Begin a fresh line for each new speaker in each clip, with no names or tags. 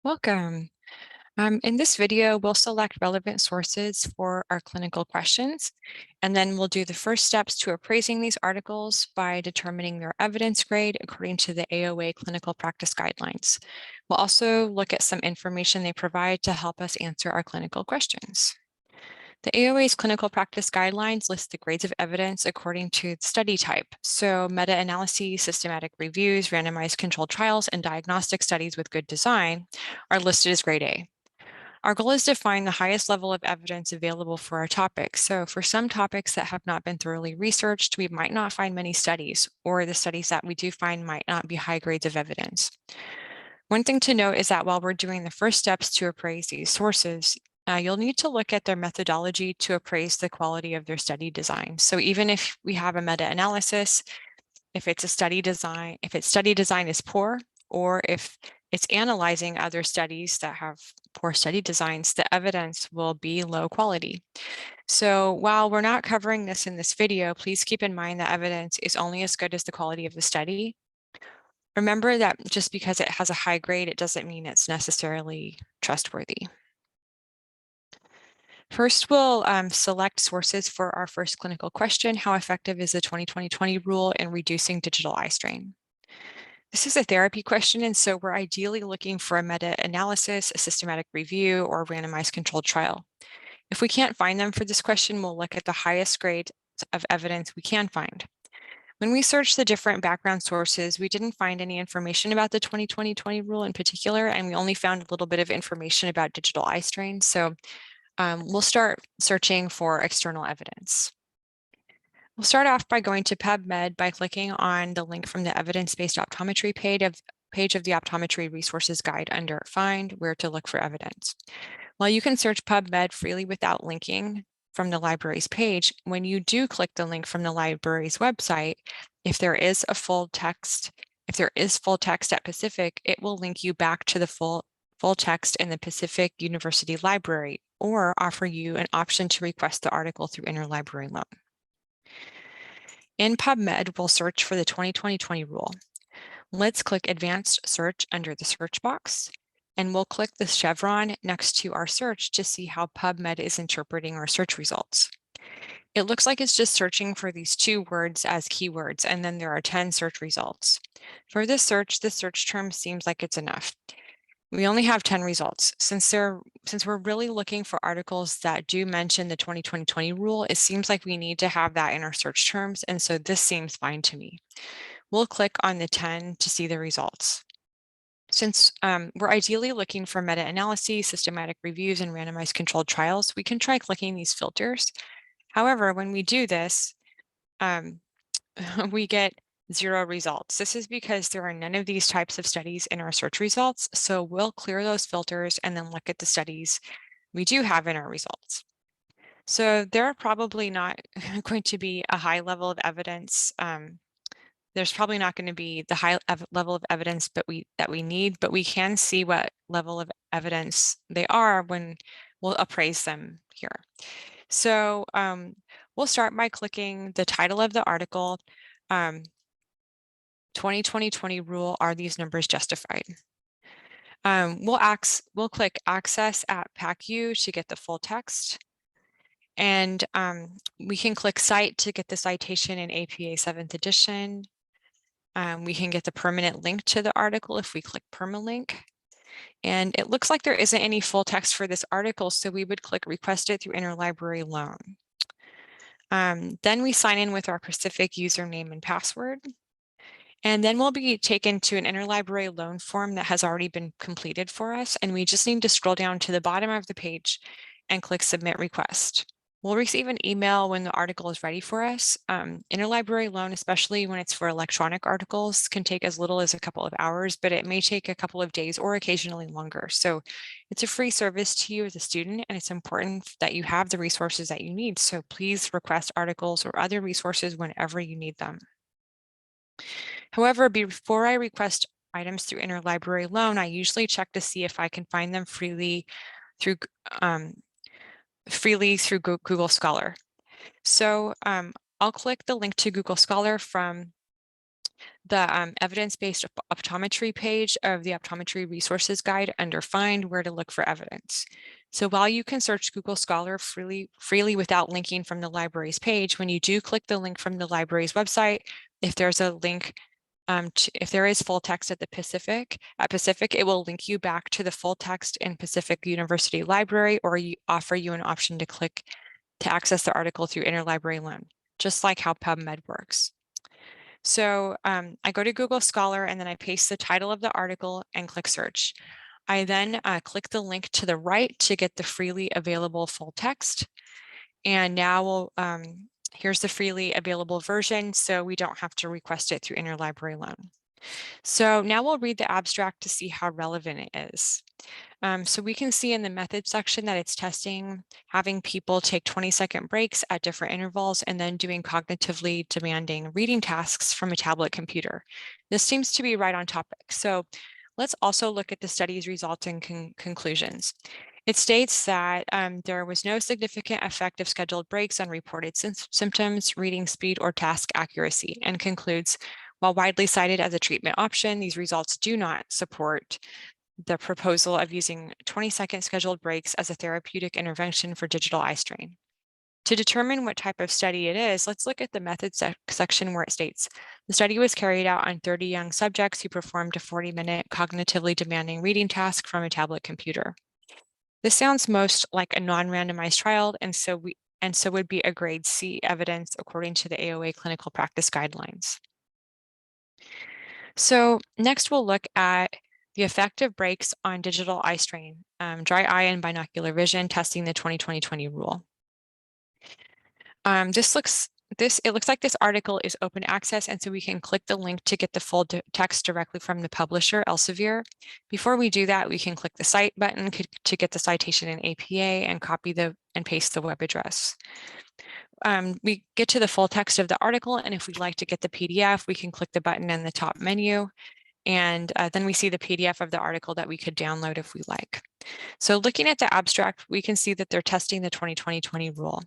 Welcome. In this video, we'll select relevant sources for our clinical questions, and then we'll do the first steps to appraising these articles by determining their evidence grade according to the AOA clinical practice guidelines. We'll also look at some information they provide to help us answer our clinical questions. The AOA's clinical practice guidelines list the grades of evidence according to the study type. So meta-analyses, systematic reviews, randomized controlled trials, and diagnostic studies with good design are listed as grade A. Our goal is to find the highest level of evidence available for our topic. So for some topics that have not been thoroughly researched, we might not find many studies, or the studies that we do find might not be high grades of evidence. One thing to note is that while we're doing the first steps to appraise these sources, you'll need to look at their methodology to appraise the quality of their study design. So even if we have a meta-analysis, if its study design is poor, or if it's analyzing other studies that have poor study designs, the evidence will be low quality. So while we're not covering this in this video, please keep in mind that evidence is only as good as the quality of the study. Remember that just because it has a high grade, it doesn't mean it's necessarily trustworthy. First, we'll select sources for our first clinical question: how effective is the 20-20-20 rule in reducing digital eye strain? This is a therapy question, and so we're ideally looking for a meta-analysis, a systematic review, or a randomized controlled trial. If we can't find them for this question, we'll look at the highest grade of evidence we can find. When we searched the different background sources, we didn't find any information about the 20-20-20 rule in particular, and we only found a little bit of information about digital eye strain. So we'll start searching for external evidence. We'll start off by going to PubMed by clicking on the link from the evidence-based optometry page of the Optometry Resources Guide under Find, Where to Look for Evidence. While you can search PubMed freely without linking from the library's page, when you do click the link from the library's website, if there is full text at Pacific, it will link you back to the full text in the Pacific University Library, or offer you an option to request the article through interlibrary loan. In PubMed, we'll search for the 20-20-20 rule. Let's click Advanced Search under the search box, and we'll click the chevron next to our search to see how PubMed is interpreting our search results. It looks like it's just searching for these two words as keywords, and then there are 10 search results. For this search term seems like it's enough. We only have 10 results. Since we're really looking for articles that do mention the 20-20-20 rule, it seems like we need to have that in our search terms, and so this seems fine to me. We'll click on the 10 to see the results. Since we're ideally looking for meta-analyses, systematic reviews, and randomized controlled trials, we can try clicking these filters. However, when we do this, we get 0 results. This is because there are none of these types of studies in our search results, so we'll clear those filters and then look at the studies we do have in our results. So there are probably not going to be a high level of evidence. There's probably not going to be the high level of evidence that we need, but we can see what level of evidence they are when we'll appraise them here. So we'll start by clicking the title of the article, 20-20-20 rule, are these numbers justified? We'll click Access at PacU to get the full text. And we can click Cite to get the citation in APA 7th edition. We can get the permanent link to the article if we click Permalink. And it looks like there isn't any full text for this article, so we would click Request it through interlibrary loan. Then we sign in with our Pacific username and password. And then we'll be taken to an interlibrary loan form that has already been completed for us, and we just need to scroll down to the bottom of the page and click Submit Request. We'll receive an email when the article is ready for us. Interlibrary loan, especially when it's for electronic articles, can take as little as a couple of hours, but it may take a couple of days or occasionally longer. So it's a free service to you as a student, and it's important that you have the resources that you need. So please request articles or other resources whenever you need them. However, before I request items through interlibrary loan, I usually check to see if I can find them freely through Google Scholar. So I'll click the link to Google Scholar from the evidence-based optometry page of the Optometry Resources Guide under Find Where to Look for Evidence. So while you can search Google Scholar freely without linking from the library's page, when you do click the link from the library's website, if there's a link, if there is full text at Pacific, it will link you back to the full text in Pacific University Library, or offer you an option to click to access the article through interlibrary loan, just like how PubMed works. So I go to Google Scholar and then I paste the title of the article and click search. I then click the link to the right to get the freely available full text. And now here's the freely available version, so we don't have to request it through interlibrary loan. So now we'll read the abstract to see how relevant it is. So we can see in the method section that it's testing having people take 20-second breaks at different intervals and then doing cognitively demanding reading tasks from a tablet computer. This seems to be right on topic. So let's also look at the study's results and conclusions. It states that there was no significant effect of scheduled breaks on reported symptoms, reading speed, or task accuracy, and concludes, while widely cited as a treatment option, these results do not support the proposal of using 20-second scheduled breaks as a therapeutic intervention for digital eye strain. To determine what type of study it is, let's look at the methods section where it states, the study was carried out on 30 young subjects who performed a 40-minute cognitively demanding reading task from a tablet computer. This sounds most like a non-randomized trial, and so would be a grade C evidence according to the AOA clinical practice guidelines. So next we'll look at the effect of breaks on digital eye strain, dry eye and binocular vision, testing the 20-20-20 rule. It looks like this article is open access, and so we can click the link to get the full text directly from the publisher, Elsevier. Before we do that, we can click the cite button to get the citation in APA and copy and paste the web address. We get to the full text of the article, and if we'd like to get the PDF, we can click the button in the top menu, and then we see the PDF of the article that we could download if we like. So looking at the abstract, we can see that they're testing the 20-20-20 rule.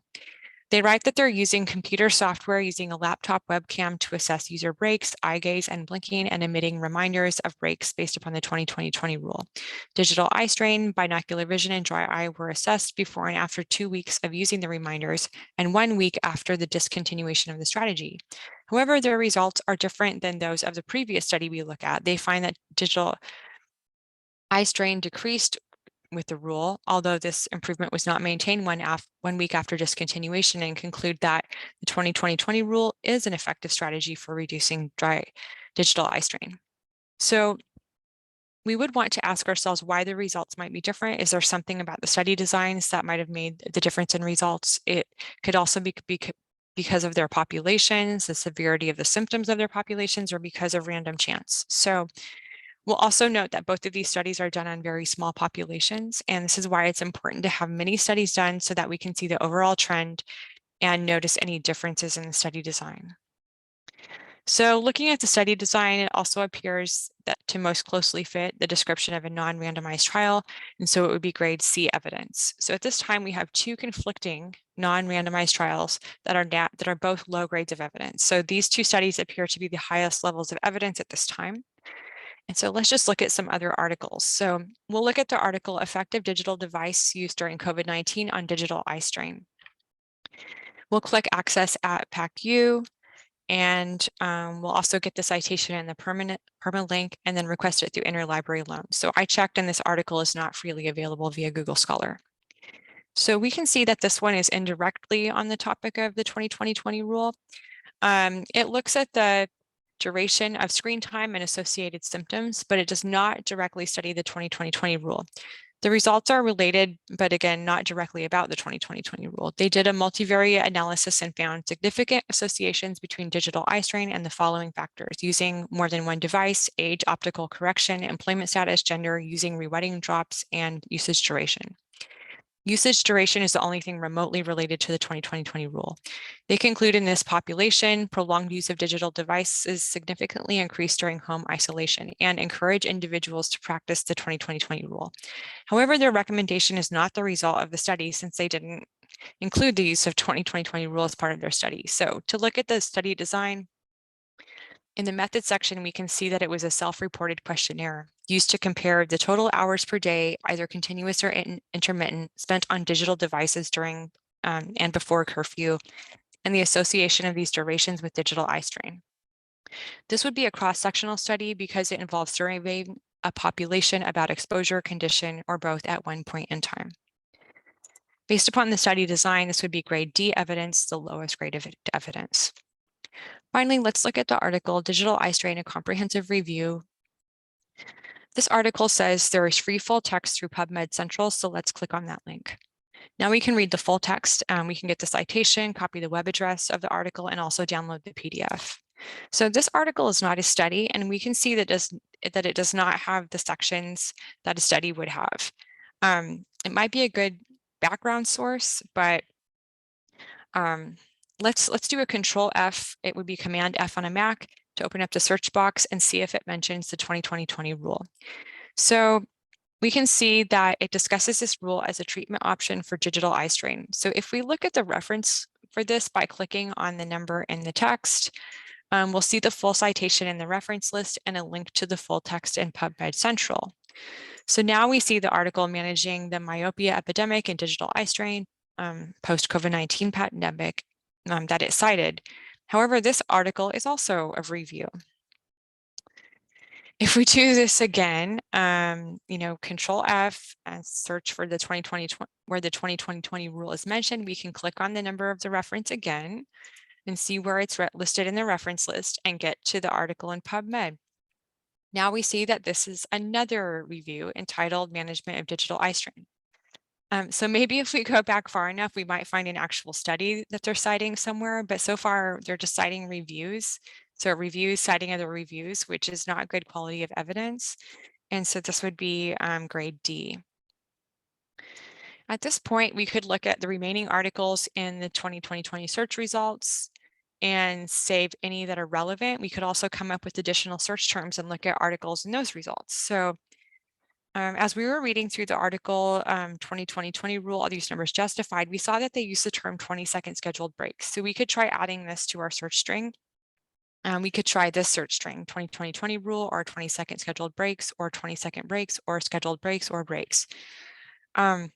They write that they're using computer software using a laptop webcam to assess user breaks, eye gaze, and blinking, and emitting reminders of breaks based upon the 20-20-20 rule. Digital eye strain, binocular vision, and dry eye were assessed before and after 2 weeks of using the reminders and 1 week after the discontinuation of the strategy. However, their results are different than those of the previous study we look at. They find that digital eye strain decreased with the rule, although this improvement was not maintained 1 week after discontinuation, and conclude that the 20-20-20 rule is an effective strategy for reducing dry digital eye strain. So we would want to ask ourselves why the results might be different. Is there something about the study designs that might have made the difference in results? It could also be because of their populations, the severity of the symptoms of their populations, or because of random chance. So we'll also note that both of these studies are done on very small populations, and this is why it's important to have many studies done so that we can see the overall trend and notice any differences in the study design. So looking at the study design, it also appears that to most closely fit the description of a non-randomized trial, and so it would be grade C evidence. So at this time, we have 2 conflicting non-randomized trials that are both low grades of evidence. So these 2 studies appear to be the highest levels of evidence at this time. And so let's just look at some other articles. So we'll look at the article, Effective Digital Device Used During COVID-19 on Digital Eye Strain. We'll click Access at PacU, and we'll also get the citation and the permalink, and then request it through interlibrary loan. So I checked, and this article is not freely available via Google Scholar. So we can see that this one is indirectly on the topic of the 20-20-20 rule. It looks at the duration of screen time and associated symptoms, but it does not directly study the 20-20-20 rule. The results are related, but again, not directly about the 20-20-20 rule. They did a multivariate analysis and found significant associations between digital eye strain and the following factors: using more than one device, age, optical correction, employment status, gender, using rewetting drops, and usage duration. Usage duration is the only thing remotely related to the 20-20-20 rule. They conclude in this population, prolonged use of digital devices significantly increased during home isolation and encourage individuals to practice the 20-20-20 rule. However, their recommendation is not the result of the study, since they didn't include the use of 20-20-20 rule as part of their study. So to look at the study design, In the method section, we can see that it was a self-reported questionnaire used to compare the total hours per day, either continuous or intermittent, spent on digital devices during and before curfew, and the association of these durations with digital eye strain. This would be a cross-sectional study because it involves surveying a population about exposure, condition, or both at one point in time. Based upon the study design, this would be grade D evidence, the lowest grade of evidence. Finally, let's look at the article, Digital Eye Strain, a Comprehensive Review. This article says there is free full text through PubMed Central, so let's click on that link. Now we can read the full text. We can get the citation, copy the web address of the article, and also download the PDF. So this article is not a study, and we can see that it does not have the sections that a study would have. It might be a good background source, but let's do a Control F. It would be Command F on a Mac to open up the search box and see if it mentions the 2020 rule. So we can see that it discusses this rule as a treatment option for digital eye strain. So if we look at the reference for this by clicking on the number in the text, we'll see the full citation in the reference list and a link to the full text in PubMed Central. So now we see the article Managing the Myopia Epidemic and Digital Eye Strain post-COVID-19 pandemic that it cited. However, this article is also a review. If we do this again, Control F and search for the 2020, where the 2020 rule is mentioned, we can click on the number of the reference again and see where it's listed in the reference list and get to the article in PubMed. Now we see that this is another review entitled Management of Digital Eye Strain. So maybe if we go back far enough, we might find an actual study that they're citing somewhere, but so far they're just citing reviews. So reviews citing other reviews, which is not good quality of evidence. And so this would be grade D. At this point, we could look at the remaining articles in the 2020 search results and save any that are relevant. We could also come up with additional search terms and look at articles in those results. So as we were reading through the article 2020 rule, all these numbers justified, we saw that they use the term 20-second scheduled breaks. So we could try adding this to our search string. We could try this search string, 2020 rule, or 20-second scheduled breaks, or 20-second breaks, or scheduled breaks, or breaks. And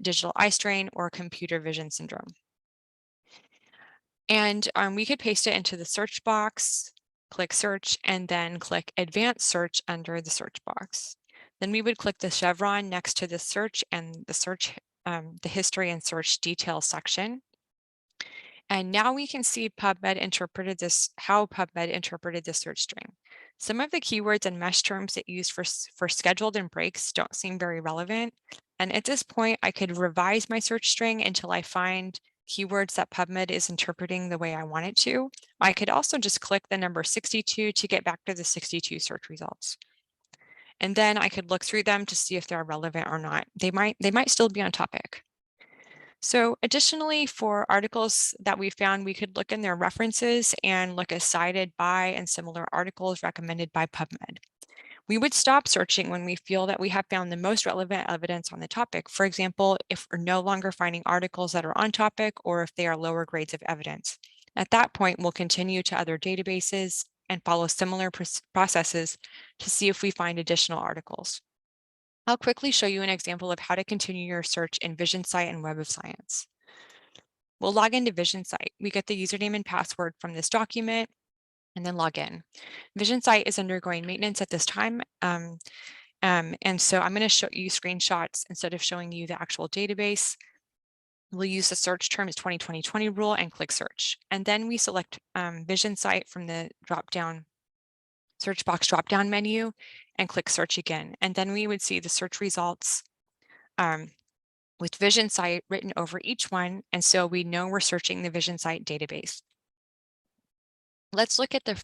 digital eye strain or computer vision syndrome. And we could paste it into the search box, click search, and then click advanced search under the search box. Then we would click the chevron next to the search and the search, the history and search details section. And now we can see how PubMed interpreted this search string. Some of the keywords and mesh terms it used for scheduled and breaks don't seem very relevant. And at this point, I could revise my search string until I find keywords that PubMed is interpreting the way I want it to. I could also just click the number 62 to get back to the 62 search results. And then I could look through them to see if they're relevant or not. They might still be on topic. So additionally, for articles that we found, we could look in their references and look as cited by and similar articles recommended by PubMed. We would stop searching when we feel that we have found the most relevant evidence on the topic. For example, if we're no longer finding articles that are on topic or if they are lower grades of evidence. At that point, we'll continue to other databases and follow similar processes to see if we find additional articles. I'll quickly show you an example of how to continue your search in VisionSight and Web of Science. We'll log into VisionSight. We get the username and password from this document and then log in. VisionSight is undergoing maintenance at this time. And so I'm going to show you screenshots instead of showing you the actual database. We'll use the search term as 2020 rule and click search. And then we select VisionSight from the search box drop-down menu and click search again. And then we would see the search results with VisionSight written over each one. And so we know we're searching the VisionSight database. Let's look at the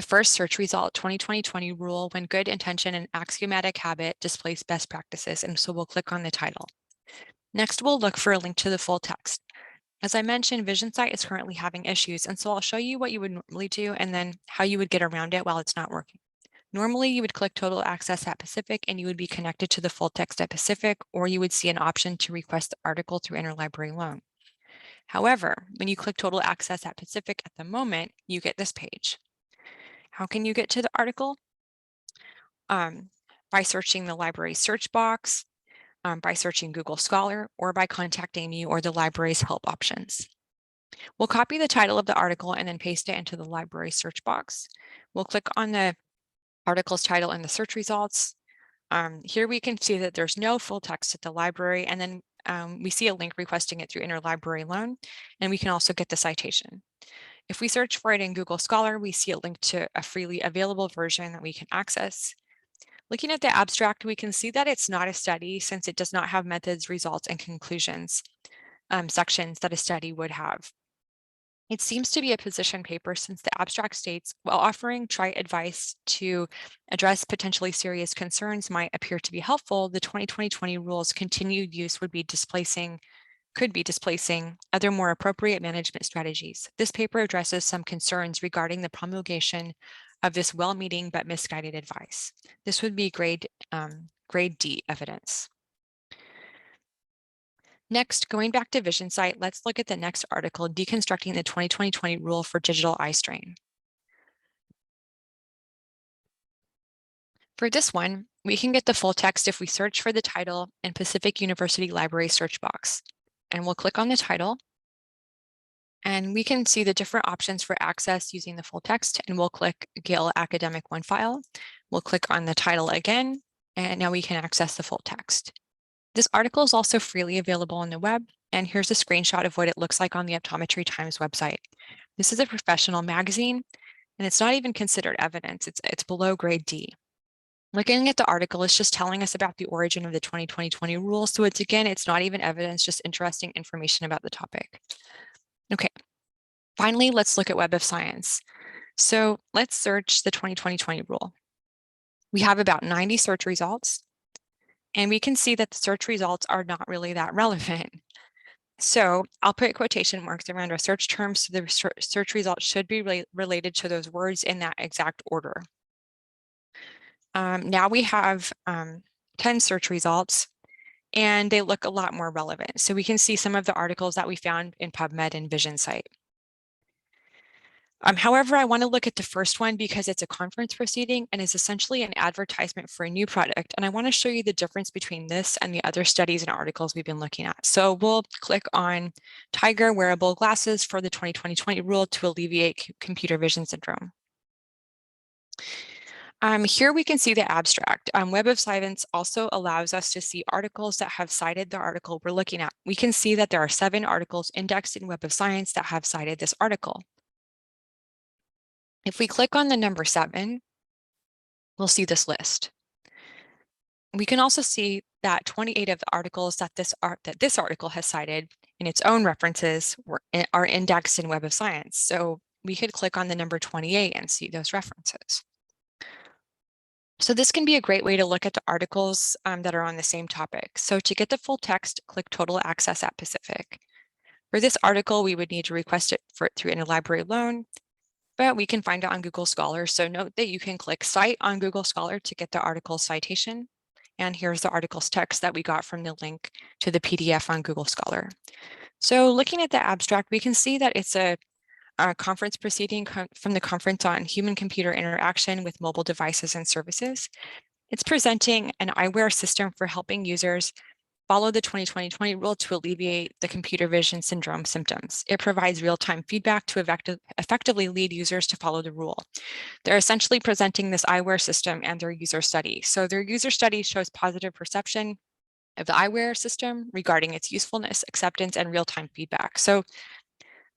first search result, 2020 rule, when good intention and axiomatic habit displace best practices. And so we'll click on the title. Next, we'll look for a link to the full text. As I mentioned, VisionSight is currently having issues, and so I'll show you what you would normally do and then how you would get around it while it's not working. Normally, you would click Total Access at Pacific and you would be connected to the full text at Pacific, or you would see an option to request the article through interlibrary loan. However, when you click Total Access at Pacific at the moment, you get this page. How can you get to the article? By searching the library search box, by searching Google Scholar, or by contacting me or the library's help options. We'll copy the title of the article and then paste it into the library search box. We'll click on the article's title in the search results. Here we can see that there's no full text at the library, and then we see a link requesting it through interlibrary loan, and we can also get the citation. If we search for it in Google Scholar, we see a link to a freely available version that we can access. Looking at the abstract, we can see that it's not a study since it does not have methods, results, and conclusions sections that a study would have. It seems to be a position paper since the abstract states, while offering trite advice to address potentially serious concerns might appear to be helpful, the 2020 rules continued use could be displacing other more appropriate management strategies. This paper addresses some concerns regarding the promulgation of this well-meaning but misguided advice. This would be grade D evidence. Next, going back to VisionSite, let's look at the next article, Deconstructing the 2020 Rule for Digital Eye Strain. For this one, we can get the full text if we search for the title in Pacific University Library search box. And we'll click on the title. And we can see the different options for access using the full text, and we'll click Gale Academic OneFile. We'll click on the title again, and now we can access the full text. This article is also freely available on the web, and here's a screenshot of what it looks like on the Optometry Times website. This is a professional magazine, and it's not even considered evidence. It's below grade D. Looking at the article, it's just telling us about the origin of the 2020 rule. So it's not even evidence, just interesting information about the topic. Okay, finally, let's look at Web of Science. So let's search the 2020 rule. We have about 90 search results, and we can see that the search results are not really that relevant. So I'll put quotation marks around our search terms, so the search results should be related to those words in that exact order. Now we have 10 search results, and they look a lot more relevant. So we can see some of the articles that we found in PubMed and VisionSite. However, I want to look at the first one because it's a conference proceeding and is essentially an advertisement for a new product. And I want to show you the difference between this and the other studies and articles we've been looking at. So we'll click on Tiger wearable glasses for the 2020 rule to alleviate computer vision syndrome. Here we can see the abstract. Web of Science also allows us to see articles that have cited the article we're looking at. We can see that there are 7 articles indexed in Web of Science that have cited this article. If we click on the number 7, we'll see this list. We can also see that 28 of the articles that this article has cited in its own references are indexed in Web of Science. So we could click on the number 28 and see those references. So this can be a great way to look at the articles that are on the same topic. So to get the full text, click Total Access at Pacific. For this article, we would need to request it through interlibrary loan, but we can find it on Google Scholar. So note that you can click Cite on Google Scholar to get the article citation. And here's the article's text that we got from the link to the PDF on Google Scholar. So looking at the abstract, we can see that it's a conference proceeding from the Conference on Human-Computer Interaction with Mobile Devices and Services. It's presenting an eyewear system for helping users follow the 2020 rule to alleviate the computer vision syndrome symptoms. It provides real-time feedback to effectively lead users to follow the rule. They're essentially presenting this eyewear system and their user study. So their user study shows positive perception of the eyewear system regarding its usefulness, acceptance, and real-time feedback. So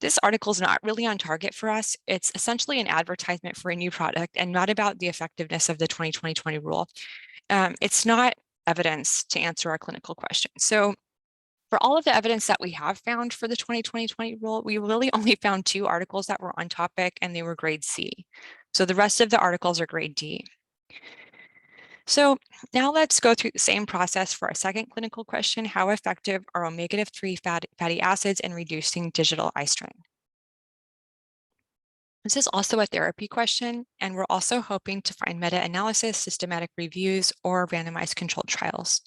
this article is not really on target for us. It's essentially an advertisement for a new product and not about the effectiveness of the 2020 rule. It's not evidence to answer our clinical question. So for all of the evidence that we have found for the 2020 rule, we really only found 2 articles that were on topic, and they were grade C. So the rest of the articles are grade D. So now let's go through the same process for our second clinical question: how effective are omega-3 fatty acids in reducing digital eye strain? This is also a therapy question, and we're also hoping to find meta-analysis, systematic reviews, or randomized controlled trials.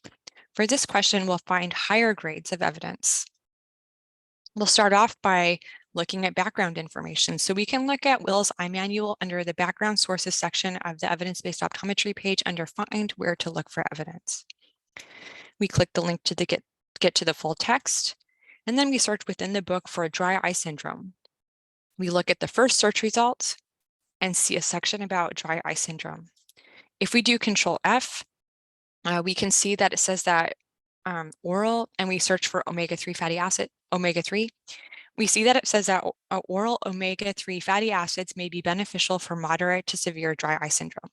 For this question, we'll find higher grades of evidence. We'll start off by looking at background information. So we can look at Will's eye manual under the background sources section of the evidence-based optometry page under find where to look for evidence. We click the link to get to the full text, and then we search within the book for dry eye syndrome. We look at the first search results and see a section about dry eye syndrome. If we do Control F, we can see that it says that oral, and we search for omega-3 fatty acid, omega-3. We see that it says that oral omega-3 fatty acids may be beneficial for moderate to severe dry eye syndrome.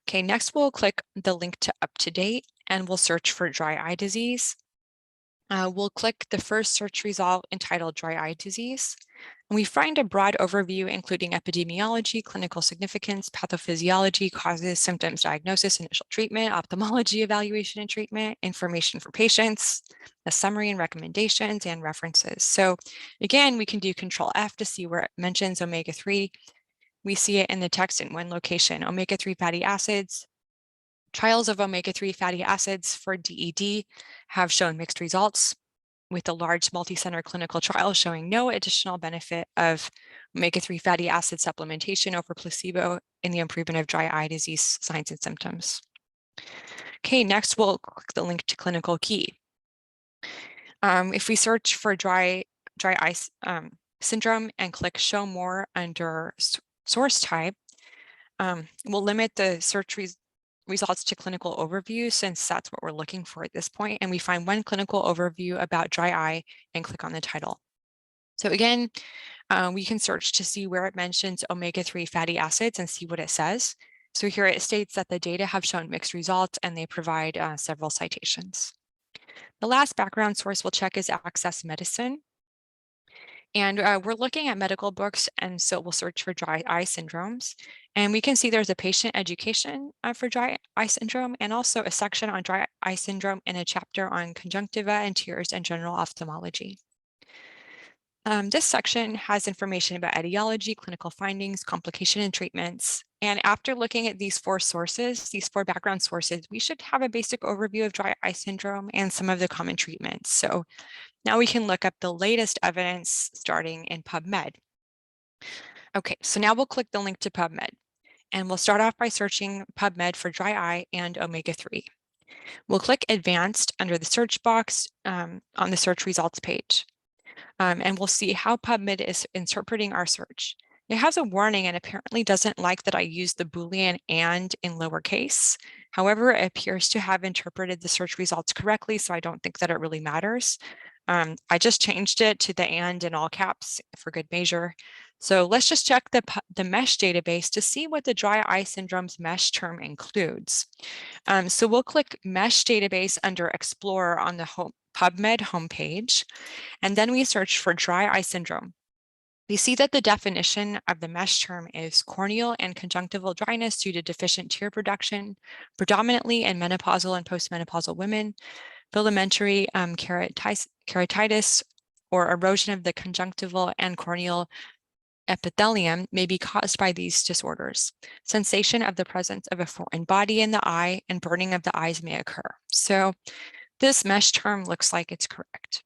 Okay, next we'll click the link to up to date and we'll search for dry eye disease. We'll click the first search result entitled dry eye disease. And we find a broad overview including epidemiology, clinical significance, pathophysiology, causes, symptoms, diagnosis, initial treatment, ophthalmology evaluation and treatment, information for patients, a summary and recommendations, and references. So again, we can do Control F to see where it mentions omega-3. We see it in the text in one location, omega-3 fatty acids. Trials of omega-3 fatty acids for DED have shown mixed results, with a large multi-center clinical trial showing no additional benefit of omega-3 fatty acid supplementation over placebo in the improvement of dry eye disease signs and symptoms. Okay, next we'll click the link to clinical key. If we search for dry eye syndrome and click show more under source type, we'll limit the search results to clinical overview since that's what we're looking for at this point. And we find one clinical overview about dry eye and click on the title. So again, we can search to see where it mentions omega-3 fatty acids and see what it says. So here it states that the data have shown mixed results and they provide several citations. The last background source we'll check is Access Medicine. And we're looking at medical books, and so we'll search for dry eye syndromes. And we can see there's a patient education for dry eye syndrome and also a section on dry eye syndrome and a chapter on conjunctiva and tears and general ophthalmology. This section has information about etiology, clinical findings, complication and treatments. And after looking at these four sources, these four background sources, we should have a basic overview of dry eye syndrome and some of the common treatments. So now we can look up the latest evidence starting in PubMed. Okay, so now we'll click the link to PubMed and we'll start off by searching PubMed for dry eye and omega-3. We'll click advanced under the search box on the search results page. And we'll see how PubMed is interpreting our search. It has a warning and apparently doesn't like that I use the Boolean and in lowercase. However, it appears to have interpreted the search results correctly, so I don't think that it really matters. I just changed it to the and in all caps for good measure. So let's just check the MESH database to see what the dry eye syndrome's MESH term includes. So we'll click MESH database under Explorer on the PubMed homepage, and then we search for dry eye syndrome. We see that the definition of the MESH term is corneal and conjunctival dryness due to deficient tear production, predominantly in menopausal and postmenopausal women, filamentary keratitis, or erosion of the conjunctival and corneal epithelium may be caused by these disorders. Sensation of the presence of a foreign body in the eye and burning of the eyes may occur. So this MESH term looks like it's correct.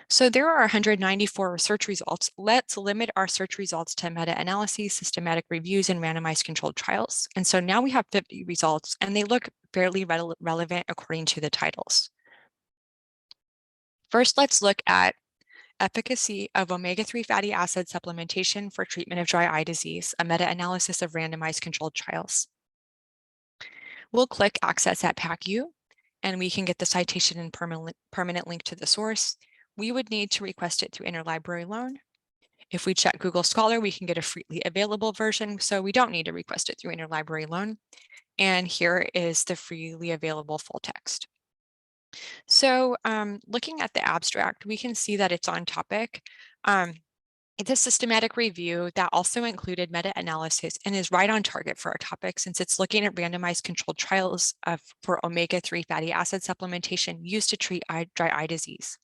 So there are 194 research results. Let's limit our search results to meta-analyses, systematic reviews, and randomized controlled trials. And so now we have 50 results, and they look fairly relevant according to the titles. First, let's look at efficacy of omega-3 fatty acid supplementation for treatment of dry eye disease, a meta-analysis of randomized controlled trials. We'll click Access at PacU, and we can get the citation and permanent link to the source. We would need to request it through interlibrary loan. If we check Google Scholar, we can get a freely available version, so we don't need to request it through interlibrary loan. And here is the freely available full text. So looking at the abstract, we can see that it's on topic. It's a systematic review that also included meta-analysis and is right on target for our topic since it's looking at randomized controlled trials for omega-3 fatty acid supplementation used to treat dry eye disease.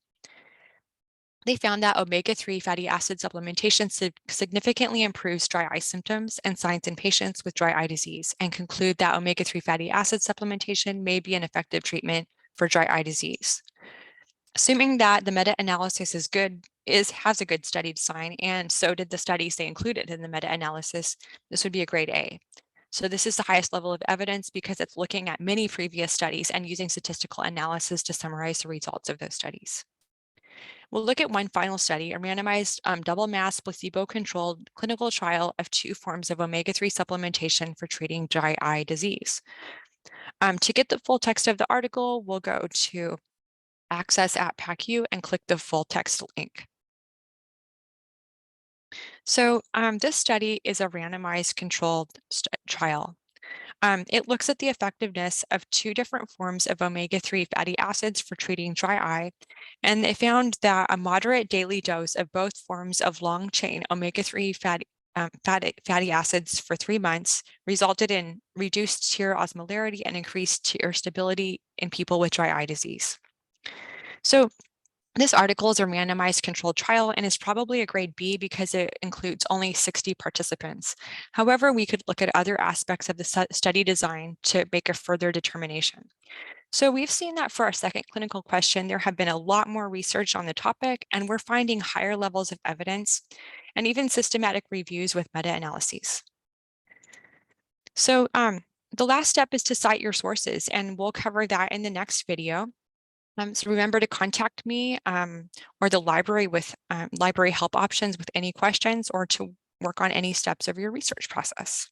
They found that omega-3 fatty acid supplementation significantly improves dry eye symptoms and signs in patients with dry eye disease and conclude that omega-3 fatty acid supplementation may be an effective treatment for dry eye disease. Assuming that the meta-analysis has a good study design, and so did the studies they included in the meta-analysis, this would be a grade A. So this is the highest level of evidence because it's looking at many previous studies and using statistical analysis to summarize the results of those studies. We'll look at one final study, a randomized double-masked placebo-controlled clinical trial of 2 forms of omega-3 supplementation for treating dry eye disease. To get the full text of the article, we'll go to Access at PacU and click the full text link. So this study is a randomized controlled trial. It looks at the effectiveness of 2 different forms of omega-3 fatty acids for treating dry eye, and they found that a moderate daily dose of both forms of long-chain omega-3 fatty acids for 3 months resulted in reduced tear osmolarity and increased tear stability in people with dry eye disease. So this article is a randomized controlled trial and is probably a grade B because it includes only 60 participants. However, we could look at other aspects of the study design to make a further determination. So we've seen that for our second clinical question, there have been a lot more research on the topic, and we're finding higher levels of evidence and even systematic reviews with meta-analyses. So the last step is to cite your sources, and we'll cover that in the next video. So remember to contact me or the library with library help options with any questions or to work on any steps of your research process.